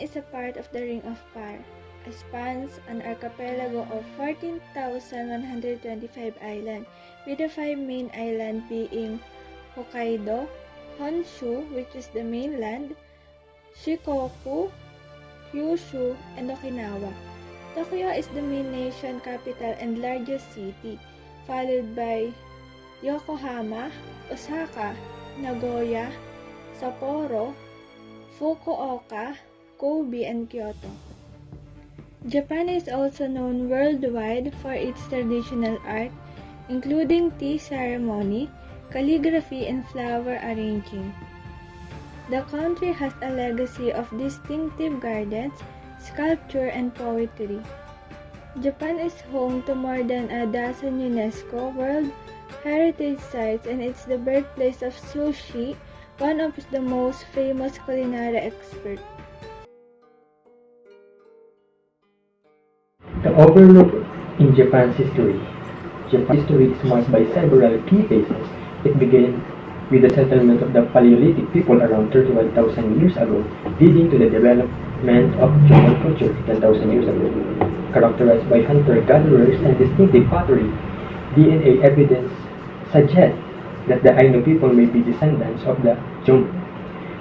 is a part of the Ring of Fire, a spans an archipelago of 14,125 islands, with the 5 main islands being Hokkaido, Honshu, which is the mainland, Shikoku, Kyushu, and Okinawa. Tokyo is the main nation capital and largest city, followed by Yokohama, Osaka, Nagoya, Sapporo, Fukuoka, Kobe, and Kyoto. Japan is also known worldwide for its traditional art, including tea ceremony, calligraphy, and flower arranging. The country has a legacy of distinctive gardens, sculpture, and poetry. Japan is home to more than a dozen UNESCO World Heritage Sites, and it's the birthplace of sushi, one of the most famous culinary experts. The overlook in Japan's history. Japan's history is marked by several key phases. It began with the settlement of the Paleolithic people around 31,000 years ago, leading to the development of German culture 10,000 years ago. Characterized by hunter-gatherers and distinctive pottery, DNA evidence suggests that the Ainu people may be descendants of the Jomon.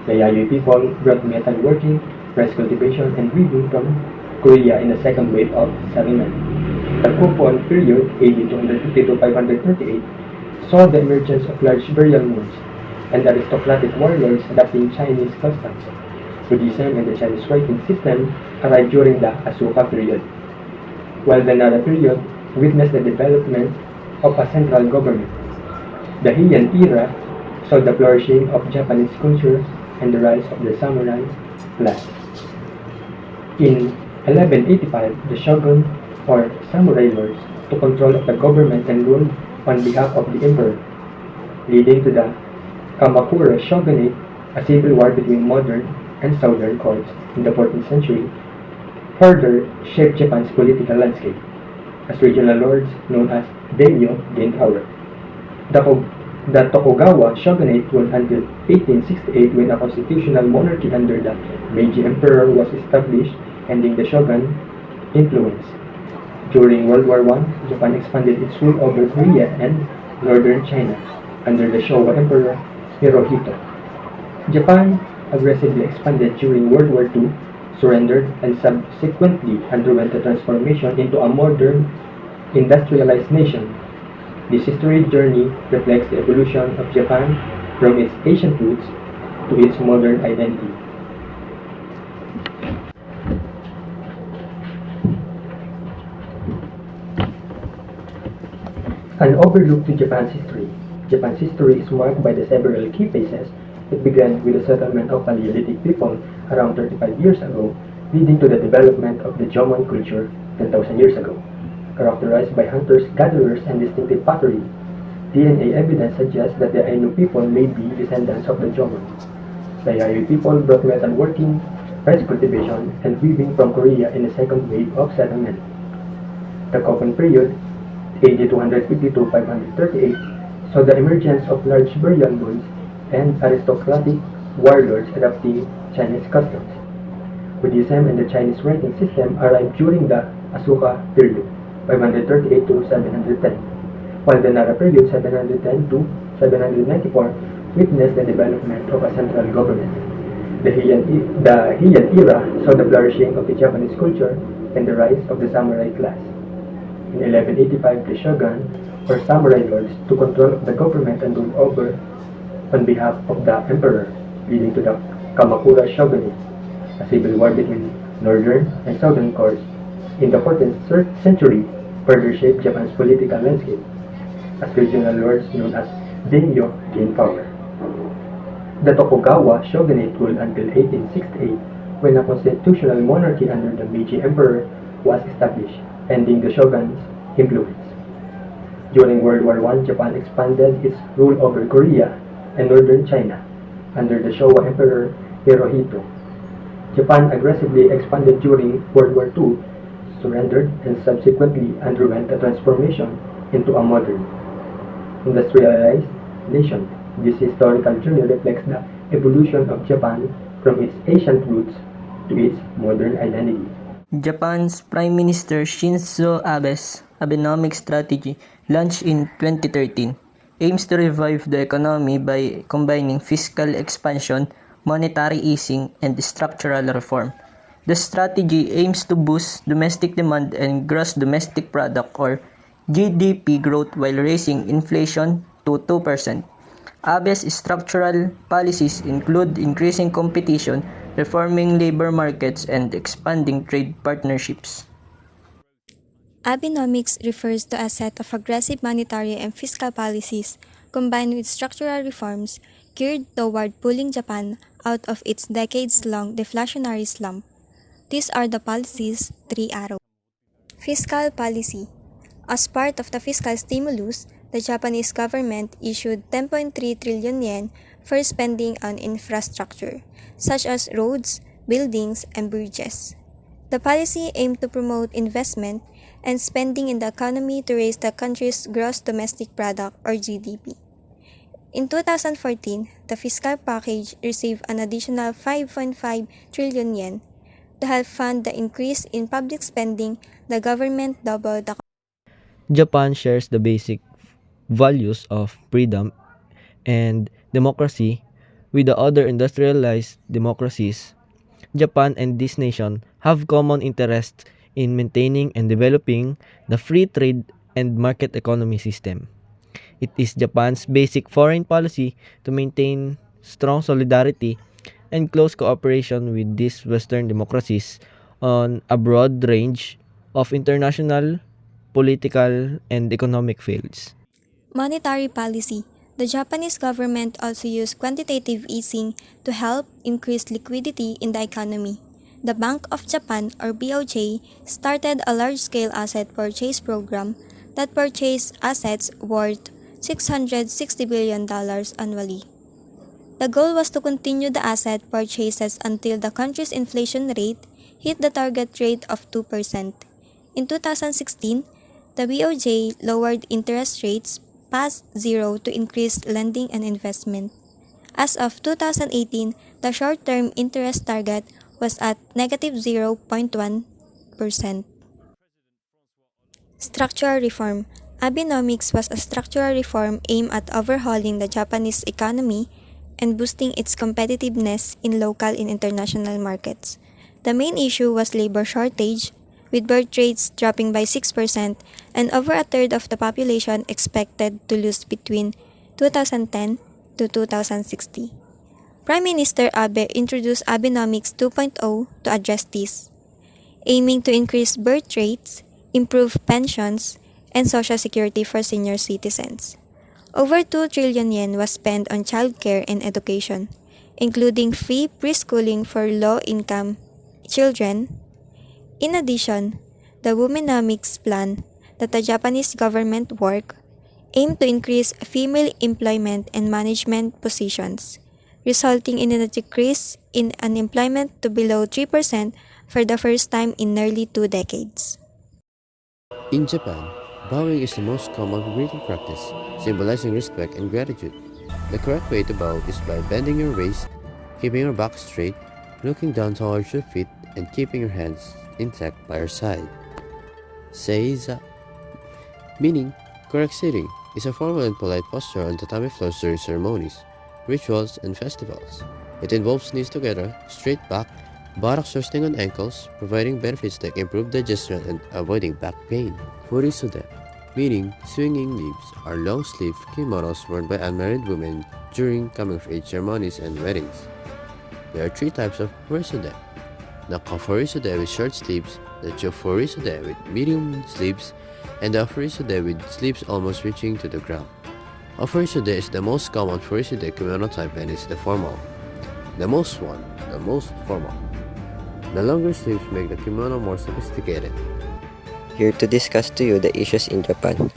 The Yayoi people brought metalworking, rice cultivation, and weaving from Korea in the second wave of settlement. The Kofun period, AD 250 to 538, saw the emergence of large burial mounds and aristocratic warlords adopting Chinese customs. Buddhism and the Chinese writing system arrived during the Asuka period, while the Nara period witnessed the development of a central government. The Heian era saw the flourishing of Japanese culture and the rise of the samurai class. In 1185, the shogun or samurai lords took control of the government and ruled on behalf of the emperor, leading to the Kamakura shogunate, a civil war between modern and southern courts in the 14th century, further shaped Japan's political landscape, as regional lords known as daimyo gained power. The Tokugawa shogunate ruled until 1868, when a constitutional monarchy under the Meiji Emperor was established, ending the shogun influence. During World War I, Japan expanded its rule over Korea and northern China under the Showa Emperor Hirohito. Japan aggressively expanded during World War II, surrendered, and subsequently underwent a transformation into a modern, industrialized nation. This history journey reflects the evolution of Japan from its ancient roots to its modern identity. An overlook to Japan's history. Japan's history is marked by the several key phases. It began with the settlement of Paleolithic people around 35 years ago, leading to the development of the Jomon culture 10,000 years ago. Characterized by hunters, gatherers, and distinctive pottery, DNA evidence suggests that the Ainu people may be descendants of the Jomon. The Yayoi people brought metalworking, rice cultivation, and weaving from Korea in the second wave of settlement. The Kofun period, AD 250 to 538, saw the emergence of large burial mounds and aristocratic warlords adopting Chinese customs. Buddhism and the Chinese writing system arrived during the Asuka period, 538 to 710, while the Nara period, 710 to 794, witnessed the development of a central government. The Heian era saw the flourishing of the Japanese culture and the rise of the samurai class. In 1185, the shogun, or samurai lords, took control of the government and ruled over on behalf of the emperor, leading to the Kamakura shogunate, a civil war between northern and southern courts in the 14th century further shaped Japan's political landscape, as regional lords known as daimyo gained power. The Tokugawa shogunate ruled until 1868, when a constitutional monarchy under the Meiji Emperor was established, ending the shogun's influence. During World War I, Japan expanded its rule over Korea and northern China under the Showa Emperor Hirohito. Japan aggressively expanded during World War II, surrendered, and subsequently underwent a transformation into a modern, industrialized nation. This historical journey reflects the evolution of Japan from its ancient roots to its modern identity. Japan's Prime Minister Shinzo Abe's Abenomics strategy, launched in 2013, aims to revive the economy by combining fiscal expansion, monetary easing, and structural reform. The strategy aims to boost domestic demand and gross domestic product or GDP growth while raising inflation to 2%. Abe's structural policies include increasing competition, reforming labor markets, and expanding trade partnerships. Abenomics refers to a set of aggressive monetary and fiscal policies combined with structural reforms geared toward pulling Japan out of its decades-long deflationary slump. These are the policy's three arrows. Fiscal policy. As part of the fiscal stimulus, the Japanese government issued 10.3 trillion yen for spending on infrastructure, such as roads, buildings, and bridges. The policy aimed to promote investment and spending in the economy to raise the country's gross domestic product or GDP. In 2014, the fiscal package received an additional 5.5 trillion yen. To help fund the increase in public spending, the government doubled the Japan shares the basic values of freedom and democracy with the other industrialized democracies. Japan and this nation have common interests in maintaining and developing the free trade and market economy system. It is Japan's basic foreign policy to maintain strong solidarity and close cooperation with these Western democracies on a broad range of international, political, and economic fields. monetary policy. The Japanese government also used quantitative easing to help increase liquidity in the economy. The Bank of Japan, or BOJ, started a large-scale asset purchase program that purchased assets worth $660 billion annually. The goal was to continue the asset purchases until the country's inflation rate hit the target rate of 2%. In 2016, the BOJ lowered interest rates past zero to increase lending and investment. As of 2018, the short-term interest target was at negative 0.1%. Structural reform. Abenomics was a structural reform aimed at overhauling the Japanese economy and boosting its competitiveness in local and international markets. The main issue was labor shortage, with birth rates dropping by 6% and over a third of the population expected to lose between 2010 to 2060. Prime Minister Abe introduced Abenomics 2.0 to address this, aiming to increase birth rates, improve pensions, and social security for senior citizens. Over 2 trillion yen was spent on childcare and education, including free preschooling for low-income children. In addition, the Womenomics plan that the Japanese government worked aimed to increase female employment and management positions, resulting in a decrease in unemployment to below 3% for the first time in nearly 2 decades. In Japan, bowing is the most common greeting practice, symbolizing respect and gratitude. The correct way to bow is by bending your waist, keeping your back straight, looking down towards your feet, and keeping your hands intact by your side. Seiza, meaning correct sitting, is a formal and polite posture on tatami floors during ceremonies, rituals, and festivals. It involves knees together, straight back, buttocks resting on ankles, providing benefits like improved digestion and avoiding back pain. Furisode, meaning swinging leaves, are long-sleeved kimonos worn by unmarried women during coming-of-age ceremonies and weddings. There are 3 types of furisode: the kafurisode with short sleeves, the chofurisode with medium sleeves, and the furisode with sleeves almost reaching to the ground. A furisode is the most common furisode kimono type and is the most formal. The longer sleeves make the kimono more sophisticated. Here to discuss to you the issues in Japan.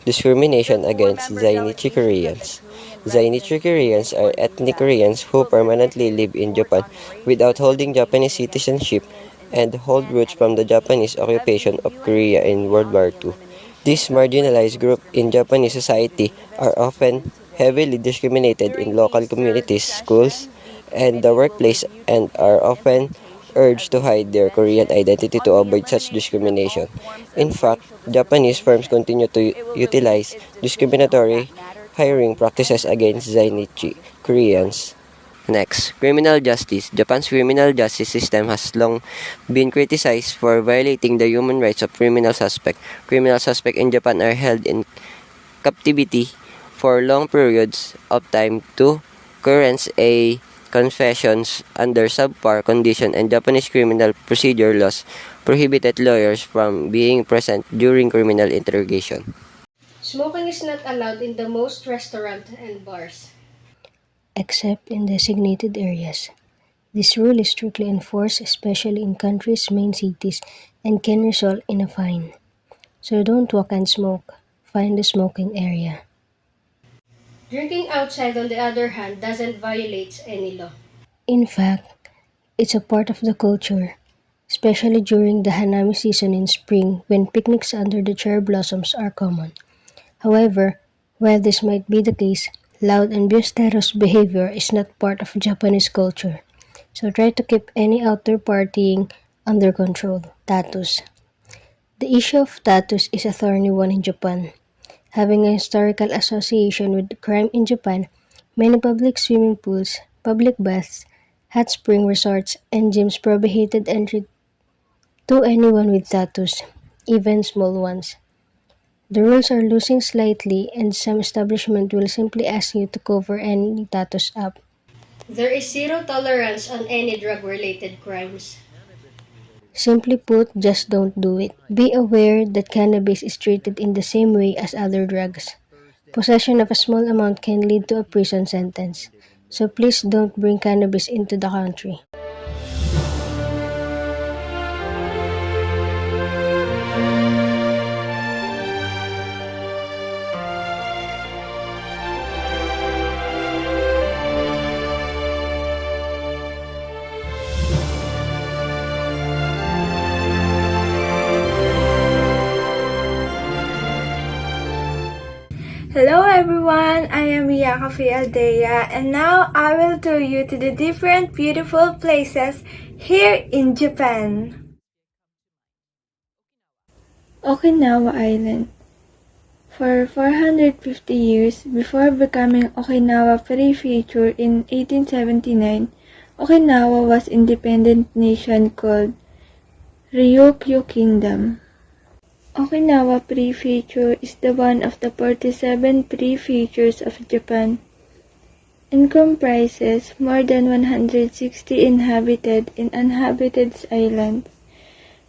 discrimination against Zainichi Koreans. Zainichi Koreans are ethnic Koreans who permanently live in Japan without holding Japanese citizenship and hold roots from the Japanese occupation of Korea in World War II. This marginalized group in Japanese society are often heavily discriminated in local communities, schools, and the workplace and are often urged to hide their Korean identity to avoid such discrimination. In fact, Japanese firms continue to utilize discriminatory hiring practices against Zainichi Koreans. Next, criminal justice. Japan's criminal justice system has long been criticized for violating the human rights of criminal suspects. Criminal suspects in Japan are held in captivity for long periods of time to currents a confessions under subpar condition, and Japanese criminal procedure laws prohibited lawyers from being present during criminal interrogation. Smoking is not allowed in the most restaurants and bars, except in designated areas. This rule is strictly enforced, especially in countries' main cities, and can result in a fine. So don't walk and smoke. Find a smoking area. Drinking outside, on the other hand, doesn't violate any law. In fact, it's a part of the culture, especially during the Hanami season in spring when picnics under the cherry blossoms are common. However, while this might be the case, loud and boisterous behavior is not part of Japanese culture. So try to keep any outdoor partying under control. Tattoos. The issue of tattoos is a thorny one in Japan. Having a historical association with crime in Japan, many public swimming pools, public baths, hot spring resorts, and gyms prohibited entry to anyone with tattoos, even small ones. The rules are losing slightly, and some establishments will simply ask you to cover any tattoos up. There is zero tolerance on any drug-related crimes. Simply put, just don't do it. Be aware that cannabis is treated in the same way as other drugs. Possession of a small amount can lead to a prison sentence. So please don't bring cannabis into the country. Hello everyone, I am Miyaka Aldea, and now I will tour you to the different beautiful places here in Japan. Okinawa Island. For 450 years before becoming Okinawa Prefecture in 1879, Okinawa was an independent nation called Ryukyu Kingdom. Okinawa Prefecture is the one of the 47 prefectures of Japan and comprises more than 160 inhabited and uninhabited islands.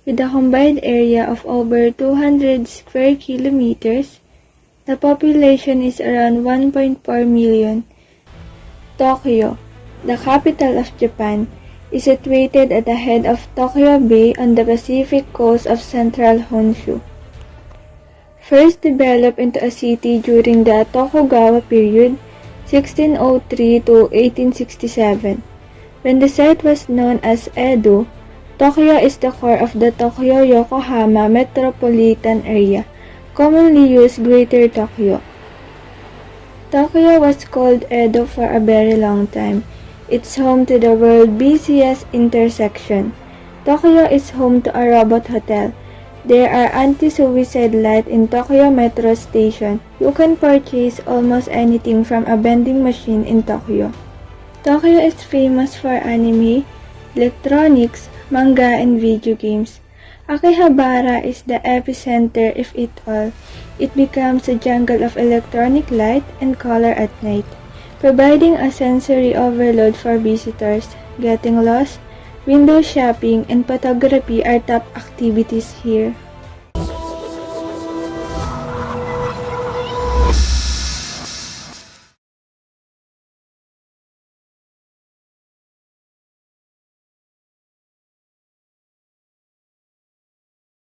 With a combined area of over 200 square kilometers, the population is around 1.4 million. Tokyo, the capital of Japan, is situated at the head of Tokyo Bay on the Pacific coast of central Honshu. First developed into a city during the Tokugawa period, 1603 to 1867. When the site was known as Edo, Tokyo is the core of the Tokyo-Yokohama metropolitan area, commonly used Greater Tokyo. Tokyo was called Edo for a very long time. It's home to the world's busiest intersection. Tokyo is home to a robot hotel. There are anti-suicide lights in Tokyo Metro Station. You can purchase almost anything from a vending machine in Tokyo. Tokyo is famous for anime, electronics, manga, and video games. Akihabara is the epicenter of it all. It becomes a jungle of electronic light and color at night, providing a sensory overload for visitors. Getting lost, window shopping, and photography are top activities here.